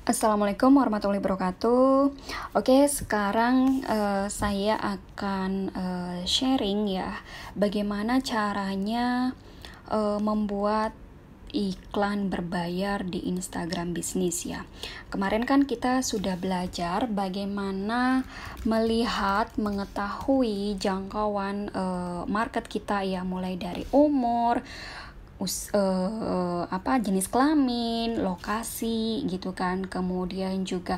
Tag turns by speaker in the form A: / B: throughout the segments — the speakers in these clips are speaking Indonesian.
A: Assalamualaikum warahmatullahi wabarakatuh. Oke, sekarang saya akan sharing ya, bagaimana caranya membuat iklan berbayar di Instagram bisnis ya. Kemarin kan kita sudah belajar bagaimana melihat, mengetahui jangkauan market kita ya, mulai dari umur, jenis kelamin, lokasi gitu kan. Kemudian juga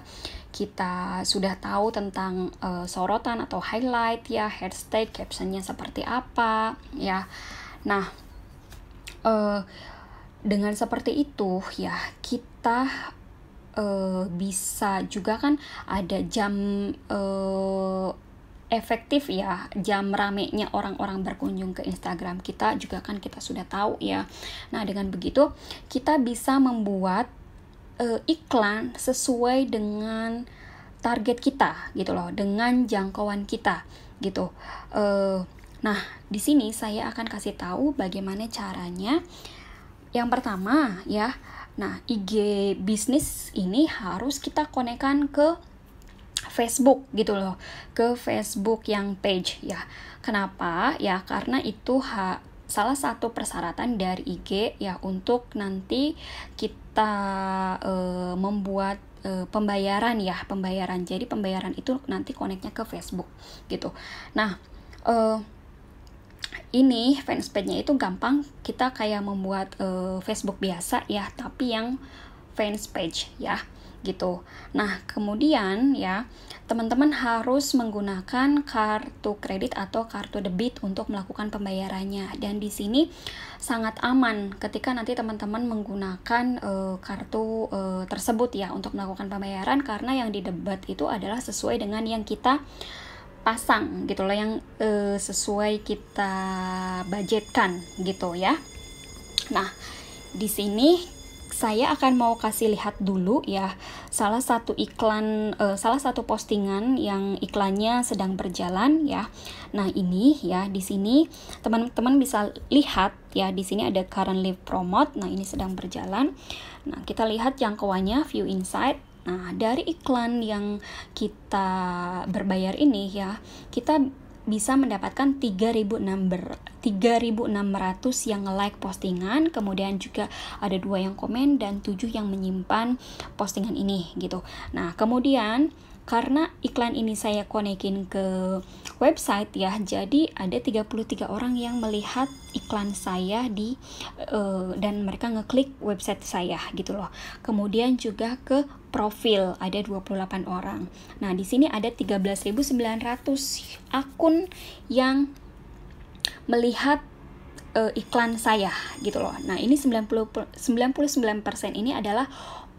A: kita sudah tahu tentang sorotan atau highlight ya, hashtag, captionnya seperti apa ya. Nah, dengan seperti itu ya, kita bisa juga kan ada jam efektif ya, jam ramenya orang-orang berkunjung ke Instagram kita juga kan kita sudah tahu ya. Nah, dengan begitu kita bisa membuat iklan sesuai dengan target kita gitu loh, dengan jangkauan kita gitu. Nah, di sini saya akan kasih tahu bagaimana caranya. Yang pertama ya, nah IG bisnis ini harus kita konekkan ke Facebook gitu loh, ke Facebook yang page ya. Kenapa? Ya karena itu salah satu persyaratan dari IG ya, untuk nanti kita membuat pembayaran ya, pembayaran. Jadi pembayaran itu nanti koneknya ke Facebook gitu. Nah, ini fanspage-nya itu gampang, kita kayak membuat Facebook biasa ya, tapi yang fanspage ya gitu. Nah, kemudian ya, teman-teman harus menggunakan kartu kredit atau kartu debit untuk melakukan pembayarannya. Dan di sini sangat aman ketika nanti teman-teman menggunakan kartu tersebut ya untuk melakukan pembayaran, karena yang di debit itu adalah sesuai dengan yang kita pasang gitu loh, yang sesuai kita budgetkan gitu ya. Nah, di sini saya akan mau kasih lihat dulu ya salah satu postingan yang iklannya sedang berjalan ya. Nah, ini ya, di sini teman-teman bisa lihat ya, di sini ada currently promote. Nah, ini sedang berjalan. Nah, kita lihat jangkauannya, view insight. Nah, dari iklan yang kita berbayar ini ya, kita bisa mendapatkan 3.600 yang like postingan, kemudian juga ada 2 yang komen dan 7 yang menyimpan postingan ini gitu. Nah, kemudian karena iklan ini saya konekin ke website ya, jadi ada 33 orang yang melihat iklan saya dan mereka ngeklik website saya gitu loh. Kemudian juga ke profil ada 28 orang. Nah, di sini ada 13.900 akun yang melihat iklan saya gitu loh. Nah, ini 99% ini adalah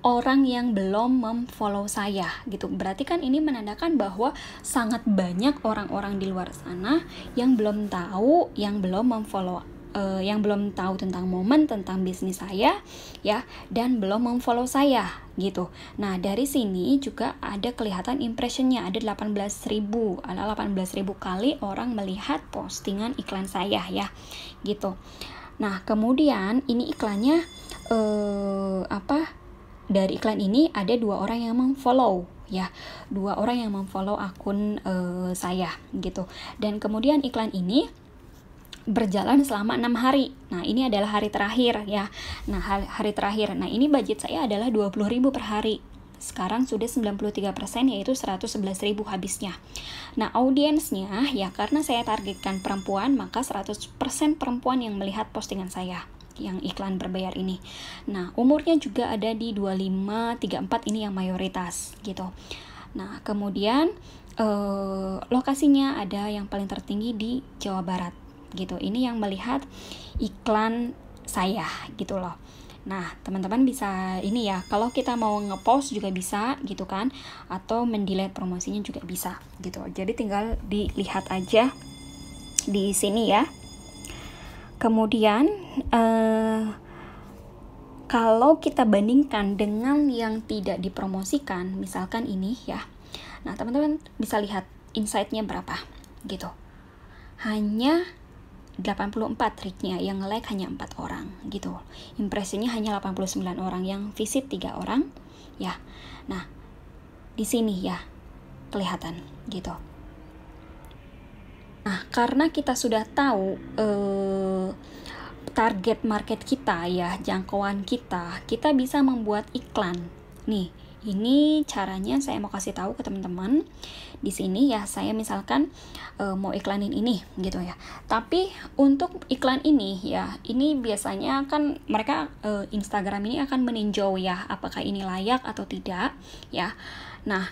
A: orang yang belum memfollow saya gitu. Berarti kan ini menandakan bahwa sangat banyak orang-orang di luar sana yang belum tahu, yang belum memfollow, yang belum tahu tentang momen, tentang bisnis saya ya, dan belum memfollow saya gitu. Nah, dari sini juga ada kelihatan impressionnya, ada 18.000 kali orang melihat postingan iklan saya ya gitu. Nah, kemudian ini iklannya dari iklan ini ada 2 orang yang memfollow ya, 2 orang yang memfollow akun saya gitu. Dan kemudian iklan ini berjalan selama 6 hari. Nah, ini adalah hari terakhir ya. Nah, hari terakhir. Nah, ini budget saya adalah 20.000 per hari. Sekarang sudah 93%, yaitu 111.000 habisnya. Nah, audiensnya ya, karena saya targetkan perempuan, maka 100% perempuan yang melihat postingan saya yang iklan berbayar ini. Nah, umurnya juga ada di 25-34, ini yang mayoritas gitu. Nah, kemudian lokasinya ada yang paling tertinggi di Jawa Barat gitu. Ini yang melihat iklan saya gitu loh. Nah, teman-teman bisa ini ya, kalau kita mau ngepost juga bisa gitu kan, atau mendelete promosinya juga bisa gitu. Jadi tinggal dilihat aja di sini ya. Kemudian kalau kita bandingkan dengan yang tidak dipromosikan, misalkan ini ya. Nah, teman-teman bisa lihat insight-nya berapa gitu. Hanya 84 reach-nya, yang like hanya 4 orang gitu. Impresinya hanya 89 orang, yang visit 3 orang, ya. Nah, di sini ya kelihatan gitu. Nah, karena kita sudah tahu target market kita ya, jangkauan kita bisa membuat iklan. Nih, ini caranya saya mau kasih tahu ke teman-teman. Di sini ya saya misalkan mau iklanin ini gitu ya. Tapi untuk iklan ini ya, ini biasanya kan mereka Instagram ini akan meninjau ya apakah ini layak atau tidak ya. Nah,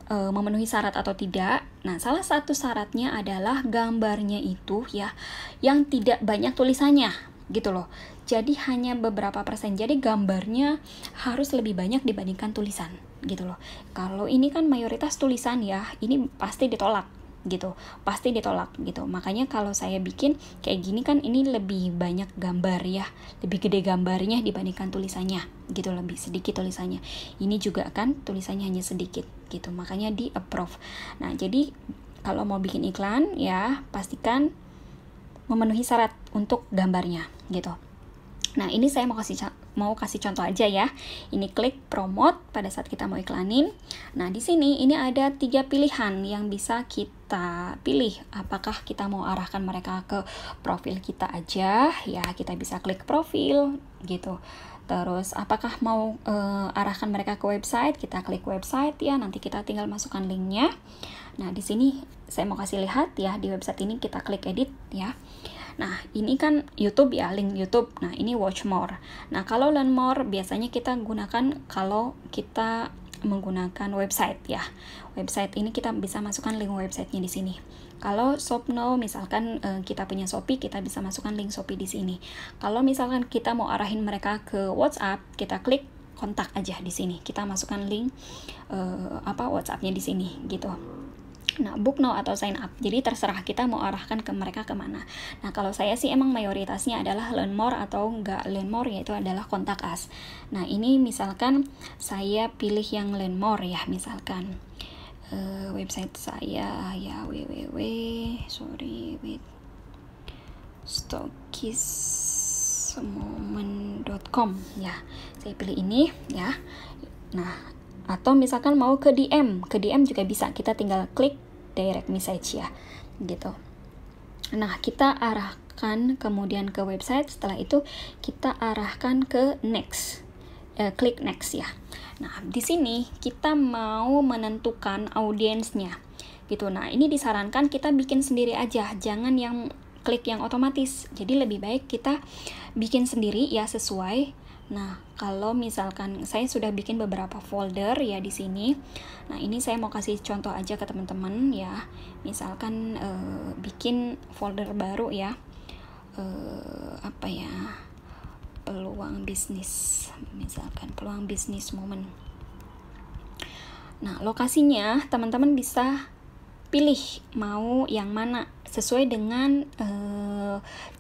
A: memenuhi syarat atau tidak. Nah, salah satu syaratnya adalah gambarnya itu ya yang tidak banyak tulisannya gitu loh. Jadi hanya beberapa persen. Jadi gambarnya harus lebih banyak dibandingkan tulisan gitu loh. Kalau ini kan mayoritas tulisan ya, ini pasti ditolak gitu, pasti ditolak gitu. Makanya kalau saya bikin kayak gini kan ini lebih banyak gambar ya, lebih gede gambarnya dibandingkan tulisannya gitu, lebih sedikit tulisannya. Ini juga kan tulisannya hanya sedikit gitu, makanya di approve. Nah, jadi kalau mau bikin iklan ya pastikan memenuhi syarat untuk gambarnya gitu. Nah, ini saya mau kasih contoh aja ya. Ini klik promote pada saat kita mau iklanin. Nah, di sini ini ada 3 pilihan yang bisa kita pilih. Apakah kita mau arahkan mereka ke profil kita aja? Ya, kita bisa klik profil gitu. Terus apakah mau arahkan mereka ke website? Kita klik website ya. Nanti kita tinggal masukkan linknya. Nah, di sini saya mau kasih lihat ya, di website ini kita klik edit ya. Nah, ini kan YouTube ya, link YouTube. Nah, ini watch more. Nah, kalau learn more biasanya kita gunakan kalau kita menggunakan website ya. Website ini kita bisa masukkan link websitenya di sini. Kalau shop now, misalkan kita punya Shopee, kita bisa masukkan link Shopee di sini. Kalau misalkan kita mau arahin mereka ke WhatsApp, kita klik kontak aja di sini. Kita masukkan link WhatsApp-nya di sini gitu. Nah, book now atau sign up. Jadi terserah kita mau arahkan ke mereka kemana. Nah, kalau saya sih emang mayoritasnya adalah learn more atau enggak learn more, yaitu adalah kontak us. Nah, ini misalkan saya pilih yang learn more ya, misalkan website saya ya stockismoment.com ya. Saya pilih ini ya. Nah, atau misalkan mau ke DM juga bisa. Kita tinggal klik direct message ya gitu. Nah, kita arahkan kemudian ke website. Setelah itu kita arahkan ke next, klik next ya. Nah, di sini kita mau menentukan audiensnya gitu. Nah, ini disarankan kita bikin sendiri aja, jangan yang klik yang otomatis. Jadi lebih baik kita bikin sendiri ya, sesuai. Nah, kalau misalkan saya sudah bikin beberapa folder ya di sini. Nah, ini saya mau kasih contoh aja ke teman-teman ya. Misalkan bikin folder baru ya. Peluang bisnis. Misalkan peluang bisnis moment. Nah, lokasinya teman-teman bisa pilih mau yang mana sesuai dengan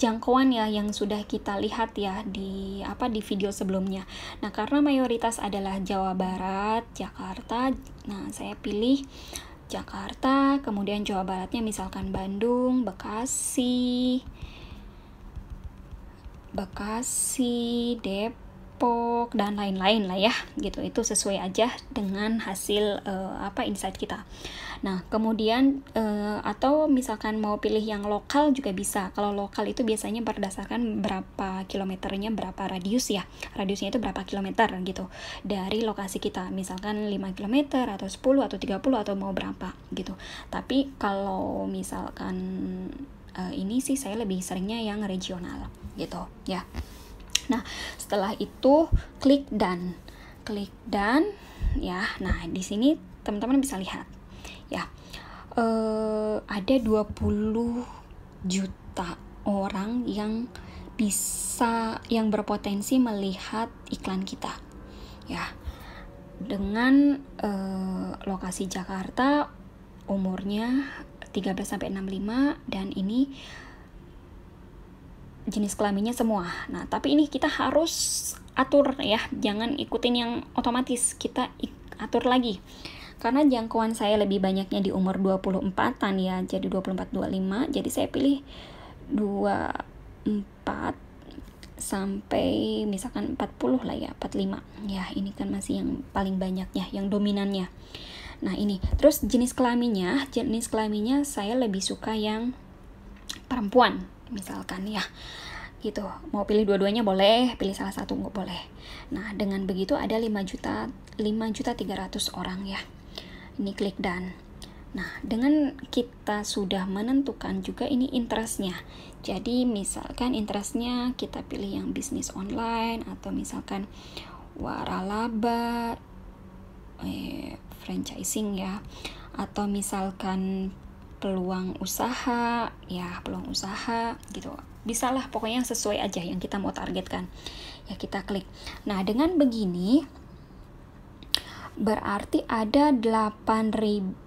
A: jangkauan ya yang sudah kita lihat ya di video sebelumnya. Nah, karena mayoritas adalah Jawa Barat, Jakarta. Nah, saya pilih Jakarta, kemudian Jawa Baratnya misalkan Bandung, Bekasi, Depok dan lain-lain lah ya gitu. Itu sesuai aja dengan hasil insight kita. Nah, kemudian atau misalkan mau pilih yang lokal juga bisa. Kalau lokal itu biasanya berdasarkan berapa kilometernya, berapa radius ya. Radiusnya itu berapa kilometer gitu dari lokasi kita. Misalkan 5 kilometer atau 10 atau 30 atau mau berapa gitu. Tapi kalau misalkan ini sih saya lebih seringnya yang regional gitu ya. Nah, setelah itu klik done ya. Nah, di sini teman-teman bisa lihat ya, ada 20 juta orang yang berpotensi melihat iklan kita ya, dengan lokasi Jakarta, umurnya 13-65, dan ini jenis kelaminnya semua. Nah, tapi ini kita harus atur ya, jangan ikutin yang otomatis, kita atur lagi. Karena jangkauan saya lebih banyaknya di umur 24-an ya, jadi 24-25, jadi saya pilih 24 sampai misalkan 40 lah ya, 45 ya, ini kan masih yang paling banyaknya, yang dominannya. Nah ini, terus jenis kelaminnya saya lebih suka yang perempuan misalkan ya, gitu. Mau pilih dua-duanya boleh, pilih salah satu nggak boleh. Nah dengan begitu ada 5.300.000 orang ya. Ini klik done. Nah dengan kita sudah menentukan juga ini interestnya, jadi misalkan interestnya kita pilih yang bisnis online, atau misalkan waralaba, franchising ya, atau misalkan peluang usaha ya, peluang usaha gitu, bisa lah pokoknya yang sesuai aja yang kita mau targetkan ya, kita klik. Nah dengan begini berarti ada 860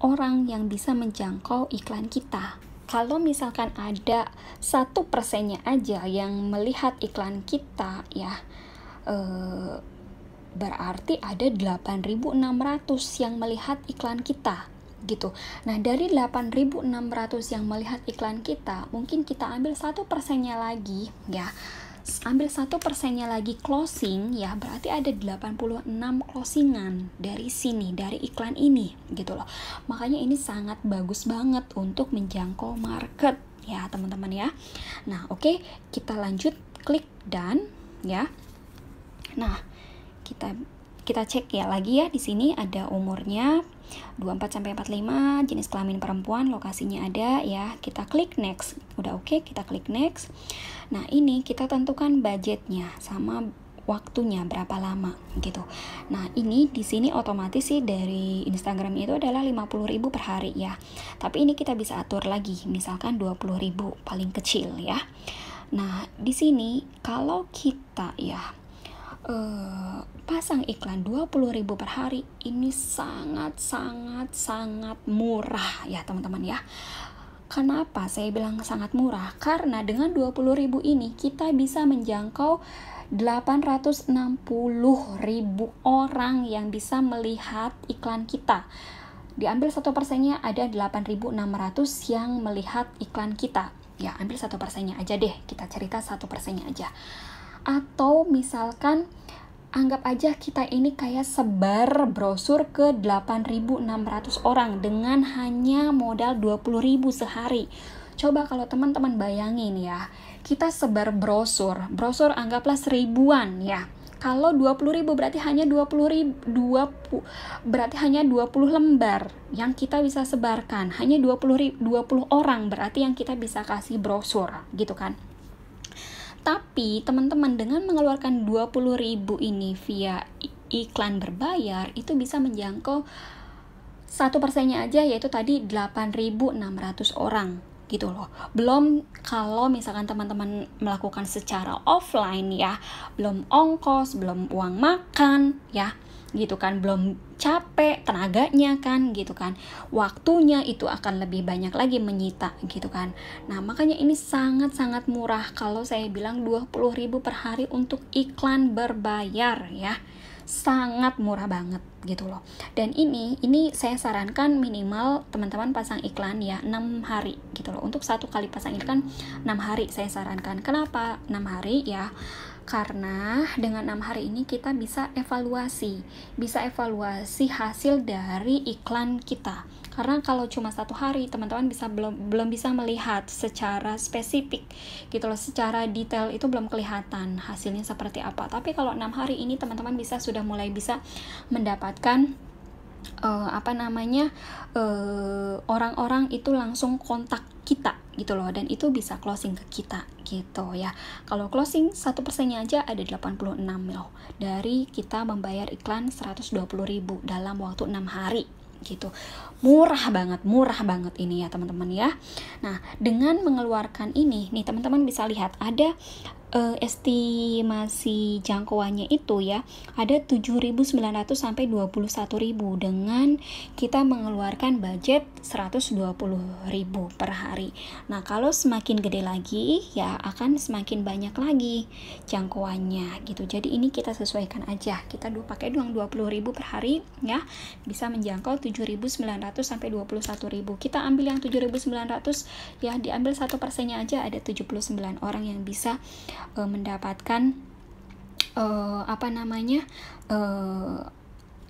A: orang yang bisa menjangkau iklan kita. Kalau misalkan ada 1%-nya aja yang melihat iklan kita ya, berarti ada 8.600 yang melihat iklan kita gitu. Nah dari 8.600 yang melihat iklan kita, mungkin kita ambil 1%-nya lagi ya, ambil 1%-nya lagi closing ya, berarti ada 86 closingan dari sini, dari iklan ini gitu loh. Makanya ini sangat bagus banget untuk menjangkau market ya teman-teman ya. Nah oke, kita lanjut, klik done ya. Nah kita cek ya lagi ya, di sini ada umurnya 24 sampai 45, jenis kelamin perempuan, lokasinya ada ya. Kita klik next. Udah oke, kita klik next. Nah, ini kita tentukan budgetnya sama waktunya berapa lama gitu. Nah, ini di sini otomatis sih dari Instagram itu adalah 50.000 per hari ya. Tapi ini kita bisa atur lagi, misalkan 20.000 paling kecil ya. Nah, di sini kalau kita ya pasang iklan 20.000 per hari, ini sangat murah ya teman-teman ya. Kenapa saya bilang sangat murah? Karena dengan 20.000 ini kita bisa menjangkau 860.000 orang yang bisa melihat iklan kita. Diambil 1%-nya ada 8.600 yang melihat iklan kita. Ya, ambil 1%-nya aja deh, kita cerita 1%-nya aja. Atau misalkan anggap aja kita ini kayak sebar brosur ke 8.600 orang dengan hanya modal 20.000 sehari. Coba kalau teman-teman bayangin ya, kita sebar brosur anggaplah 1000-an ya. Kalau 20.000 berarti hanya 20 lembar yang kita bisa sebarkan. Hanya 20 orang berarti yang kita bisa kasih brosur gitu kan. Tapi teman-teman dengan mengeluarkan 20.000 ini via iklan berbayar, itu bisa menjangkau 1%-nya aja, yaitu tadi 8.600 orang gitu loh. Belum kalau misalkan teman-teman melakukan secara offline ya, belum ongkos, belum uang makan ya gitu kan, belum capek tenaganya kan gitu kan, waktunya itu akan lebih banyak lagi menyita gitu kan. Nah makanya ini sangat murah kalau saya bilang 20.000 per hari untuk iklan berbayar ya, sangat murah banget gitu loh. Dan ini saya sarankan minimal teman-teman pasang iklan ya 6 hari gitu loh. Untuk satu kali pasang iklan 6 hari saya sarankan. Kenapa 6 hari ya? Karena dengan 6 hari ini kita bisa evaluasi hasil dari iklan kita. Karena kalau cuma 1 hari teman-teman belum bisa melihat secara spesifik gitu loh, secara detail itu belum kelihatan hasilnya seperti apa. Tapi kalau 6 hari ini teman-teman sudah mulai bisa mendapatkan orang-orang itu langsung kontak kita gitu loh, dan itu bisa closing ke kita gitu ya. Kalau closing 1%-nya aja ada 86 loh, dari kita membayar iklan 120.000 dalam waktu 6 hari gitu. Murah banget ini ya teman-teman ya. Nah dengan mengeluarkan ini nih teman-teman bisa lihat ada estimasi jangkauannya itu ya ada 7.900 sampai 21.000 dengan kita mengeluarkan budget 120.000 per hari. Nah, kalau semakin gede lagi ya akan semakin banyak lagi jangkauannya gitu. Jadi ini kita sesuaikan aja. Kita pakai uang 20.000 per hari ya, bisa menjangkau 7.900 sampai 21.000. Kita ambil yang 7.900 ya, diambil 1%-nya aja, ada 79 orang yang bisa mendapatkan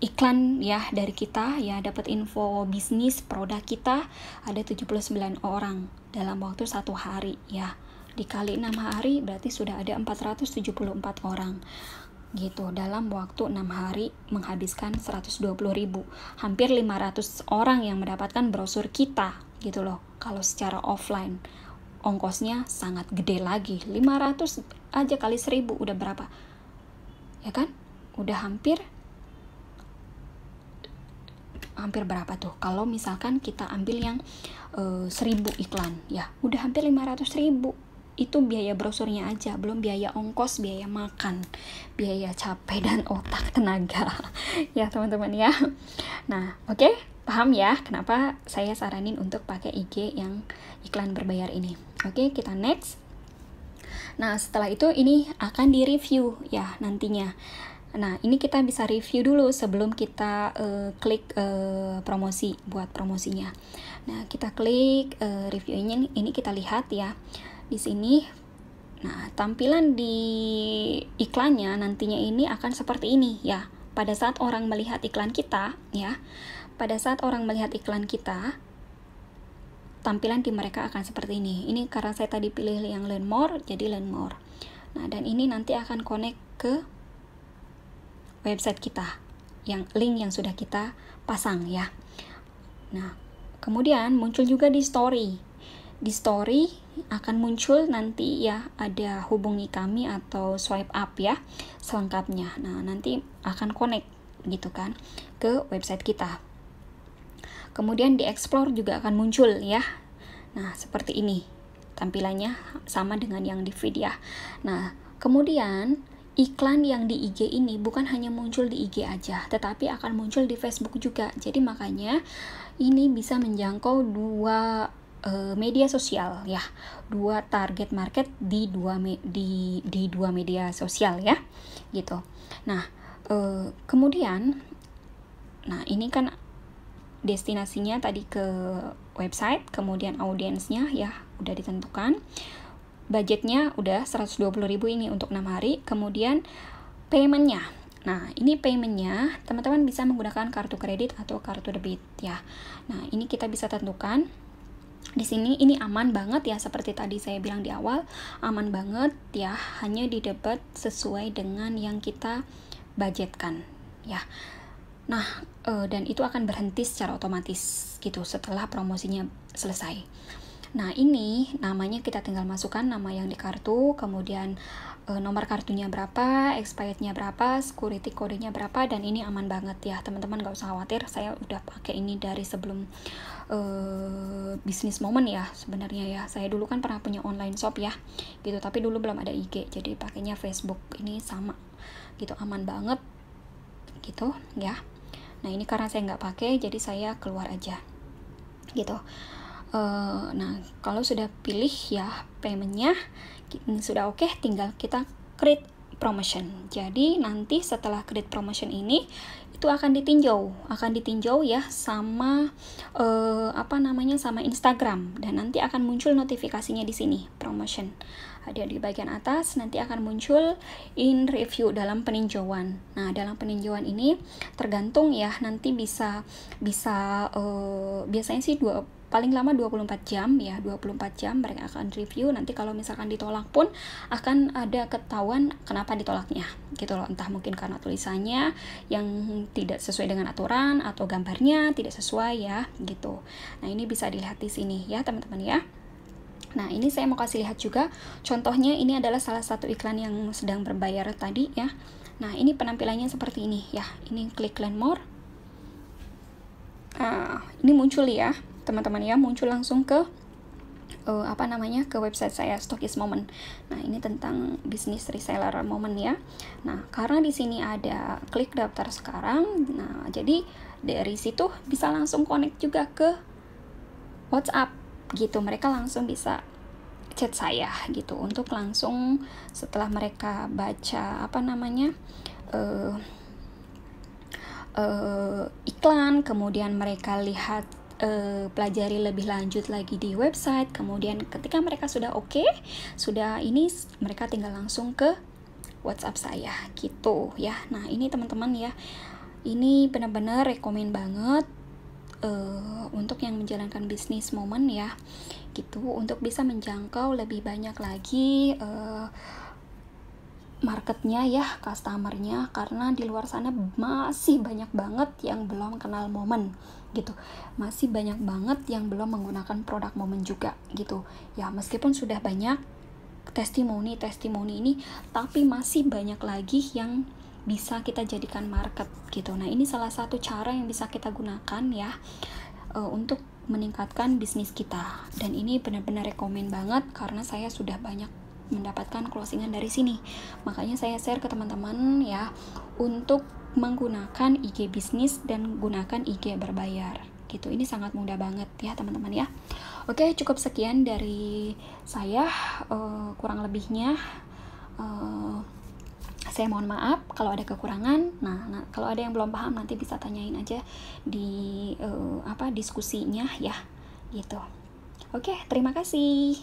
A: iklan ya dari kita ya, dapat info bisnis produk kita, ada 79 orang dalam waktu 1 hari ya, dikali 6 hari berarti sudah ada 474 orang gitu dalam waktu 6 hari menghabiskan 120.000. Hampir 500 orang yang mendapatkan brosur kita gitu loh. Kalau secara offline ongkosnya sangat gede lagi, 500 aja kali 1000 udah berapa ya kan, udah hampir berapa tuh kalau misalkan kita ambil yang 1000 iklan ya, udah hampir 500.000. Itu biaya brosurnya aja, belum biaya ongkos, biaya makan, biaya capek dan otak tenaga ya teman-teman ya. Nah oke, paham ya kenapa saya saranin untuk pakai IG yang iklan berbayar ini. Oke, kita next. Nah setelah itu ini akan di-review ya nantinya. Nah ini kita bisa review dulu sebelum kita klik promosi, buat promosinya. Nah kita klik reviewnya, ini kita lihat ya di sini. Nah tampilan di iklannya nantinya ini akan seperti ini ya. Pada saat orang melihat iklan kita ya, tampilan di mereka akan seperti ini. Ini karena saya tadi pilih yang learn more, jadi learn more. Nah dan ini nanti akan connect ke website kita, yang link yang sudah kita pasang ya. Nah kemudian muncul juga di story. Di story akan muncul nanti ya, ada hubungi kami atau swipe up ya selengkapnya. Nah nanti akan connect gitu kan ke website kita. Kemudian di explore juga akan muncul ya. Nah seperti ini tampilannya, sama dengan yang di feed ya. Nah kemudian iklan yang di IG ini bukan hanya muncul di IG aja, tetapi akan muncul di Facebook juga. Jadi makanya ini bisa menjangkau dua media sosial ya, dua target market di dua media sosial ya gitu. Nah kemudian nah ini kan destinasinya tadi ke website, kemudian audiensnya ya udah ditentukan, budgetnya udah 120.000 ini untuk 6 hari, kemudian paymentnya. Nah ini paymentnya teman-teman bisa menggunakan kartu kredit atau kartu debit ya. Nah ini kita bisa tentukan di sini. Ini aman banget ya, seperti tadi saya bilang di awal, aman banget ya, hanya didebet sesuai dengan yang kita budgetkan ya. Nah dan itu akan berhenti secara otomatis gitu setelah promosinya selesai. Nah ini namanya kita tinggal masukkan nama yang di kartu, kemudian nomor kartunya berapa, expirednya berapa, security kodenya berapa, dan ini aman banget ya teman-teman, gak usah khawatir. Saya udah pakai ini dari sebelum bisnis momen ya sebenarnya ya. Saya dulu kan pernah punya online shop ya gitu, tapi dulu belum ada IG, jadi pakainya Facebook. Ini sama gitu, aman banget gitu ya. Nah ini karena saya nggak pakai, jadi saya keluar aja gitu. Nah kalau sudah pilih ya paymentnya sudah oke, tinggal kita create promotion. Jadi nanti setelah create promotion ini itu akan ditinjau ya sama sama Instagram, dan nanti akan muncul notifikasinya di sini promotion. Ada di bagian atas, nanti akan muncul in review, dalam peninjauan. Nah dalam peninjauan ini tergantung ya, nanti bisa biasanya sih paling lama 24 jam ya, 24 jam mereka akan review. Nanti kalau misalkan ditolak pun akan ada ketahuan kenapa ditolaknya gitu loh, entah mungkin karena tulisannya yang tidak sesuai dengan aturan atau gambarnya tidak sesuai ya gitu. Nah ini bisa dilihat di sini ya teman-teman ya. Nah ini saya mau kasih lihat juga contohnya. Ini adalah salah satu iklan yang sedang berbayar tadi ya. Nah ini penampilannya seperti ini ya. Ini klik learn more. Ini muncul ya teman-teman ya, muncul langsung ke ke website saya Stockist Moment. Nah, ini tentang bisnis reseller Moment ya. Nah, karena di sini ada klik daftar sekarang, nah jadi dari situ bisa langsung connect juga ke WhatsApp gitu. Mereka langsung bisa chat saya gitu untuk langsung setelah mereka baca iklan, kemudian mereka lihat pelajari lebih lanjut lagi di website, kemudian ketika mereka sudah oke, sudah ini mereka tinggal langsung ke WhatsApp saya gitu ya. Nah, ini teman-teman ya, ini benar-benar rekomen banget untuk yang menjalankan bisnis Moment ya gitu, untuk bisa menjangkau lebih banyak lagi marketnya ya, customernya, karena di luar sana masih banyak banget yang belum kenal Moment gitu, masih banyak banget yang belum menggunakan produk Moment juga gitu ya. Meskipun sudah banyak testimoni ini, tapi masih banyak lagi yang bisa kita jadikan market gitu. Nah, ini salah satu cara yang bisa kita gunakan ya untuk meningkatkan bisnis kita, dan ini benar-benar rekomen banget karena saya sudah banyak mendapatkan closingan dari sini. Makanya saya share ke teman-teman ya untuk menggunakan IG bisnis dan gunakan IG berbayar gitu. Ini sangat mudah banget ya teman-teman ya. Oke, cukup sekian dari saya, kurang lebihnya saya mohon maaf kalau ada kekurangan. Nah, kalau ada yang belum paham nanti bisa tanyain aja di diskusinya ya gitu. Oke, terima kasih.